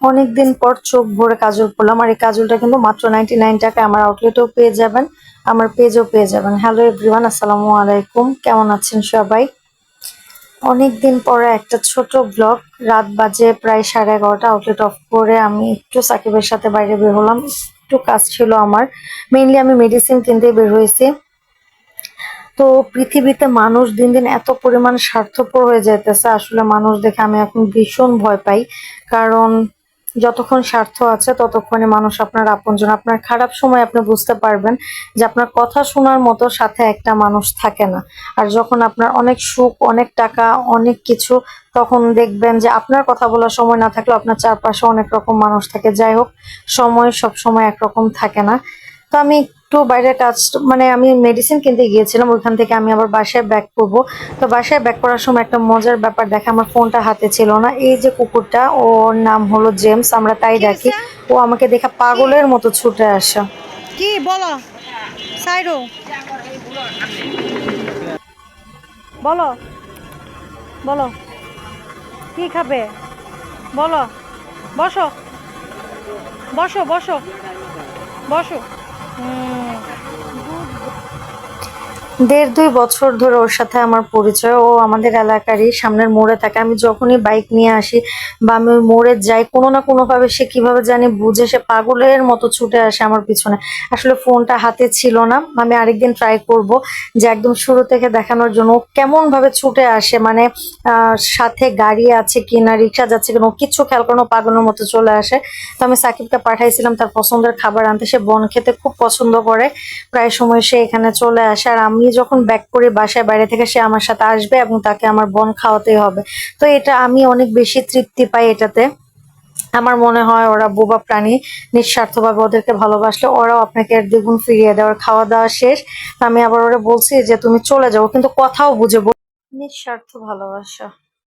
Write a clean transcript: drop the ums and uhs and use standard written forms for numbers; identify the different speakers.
Speaker 1: অনেকদিন পর চোখ ভরে কাজল পরলাম, আর এই কাজলটা কিন্তু মাত্র 99 টাকায় আমার আউটলেটেও পেয়ে যাবেন, আমার পেজেও পেয়ে যাবেন। হ্যালো এভরিওয়ান, আসসালামু আলাইকুম, কেমন আছেন সবাই? অনেকদিন পরে একটা ছোট ব্লগ। রাত বাজে প্রায় 11:30, আউটলেট অফ করে আমি একটু সাকিবের সাথে বাইরে বের হলাম। একটু কাজ ছিল আমার, মেইনলি আমি মেডিসিন কিনতে বের হয়েছি। তো পৃথিবীতে মানুষ দিন দিন এত পরিমাণ স্বার্থপর হয়ে যাইতেছে, আসলে মানুষ দেখে আমি এখন ভীষণ ভয় পাই। কারণ যতক্ষণ স্বার্থ আছে ততক্ষণে মানুষ আপনার আপনজন। আপনার খারাপ সময় আপনি বুঝতে পারবেন যে আপনার কথা শোনার মতো সাথে একটা মানুষ থাকে না। আর যখন আপনার অনেক সুখ, অনেক টাকা, অনেক কিছু, তখন দেখবেন যে আপনার কথা বলার সময় না থাকলেও আপনার চারপাশে অনেক রকম মানুষ থাকে। যাই হোক, সময় সব সময় একরকম থাকে না। তো আমি একটু বাইরের কাজ, মানে আমি মেডিসিন কিনতে গিয়েছিলাম, ওইখান থেকে আমি আবার বাসায় ব্যাক করব। তো বাসায় ব্যাক করার সময় একটা মজার ব্যাপার দেখে, আমার ফোনটা হাতে ছিল না। এই যে কুকুরটা, ওর নাম হলো জেমস, আমরা তাই
Speaker 2: কি
Speaker 1: ডাকি।
Speaker 2: হইছে?
Speaker 1: ও আমাকে দেখে
Speaker 2: কি
Speaker 1: পাগলের মতো ছুটে আসে।
Speaker 2: কি বলো সাইরো, বলো বলো কি খাবে, বলো। বসো বসো বসো বসো। হুম।
Speaker 1: 1.5-2 বছর ধরে ওর সাথে আমার পরিচয়। ও আমাদের এলাকারই, সামনের মোড়ে থাকে। আমি যখনই বাইক নিয়ে আসি বা আমি ওই মোড়ে যাই, কোনো না কোনো ভাবে সে কিভাবে জানি বুঝে সে পাগলের মতো ছুটে আসে আমার পিছনে। আসলে ফোনটা হাতে ছিল না, আমি আরেকদিন ট্রাই করব যে একদম শুরু থেকে দেখানোর জন্য ও কেমন ভাবে ছুটে আসে। মানে সাথে গাড়ি আছে কিনা, রিক্সা যাচ্ছে কিনা, ও কিচ্ছু খেয়াল করে না, ও পাগলের মতো চলে আসে। তো আমি সাকিবকে পাঠাইছিলাম তার পছন্দের খাবার আনতে, সে বন খেতে খুব পছন্দ করে। প্রায় সময় সে এখানে চলে আসে, আর আমি যখন ব্যাক করি বাসায় বাইরে থেকে, সে আমার সাথে আসবে এবং তাকে আমার বন খাওয়াতেই হবে। তো এটা আমি অনেক বেশি তৃপ্তি পাই এটাতে। আমার মনে হয় ওরা বোবা প্রাণী, নিঃস্বার্থভাবে ওদেরকে ভালোবাসলে ওরাও আপনাকে এর দ্বিগুণ ফিরিয়ে দেয়। ওর খাওয়া দাওয়া শেষ, তো আমি আবার ওরা বলছি যে তুমি চলে যাও, কিন্তু কথাও বুঝে নিঃস্বার্থ ভালোবাসা।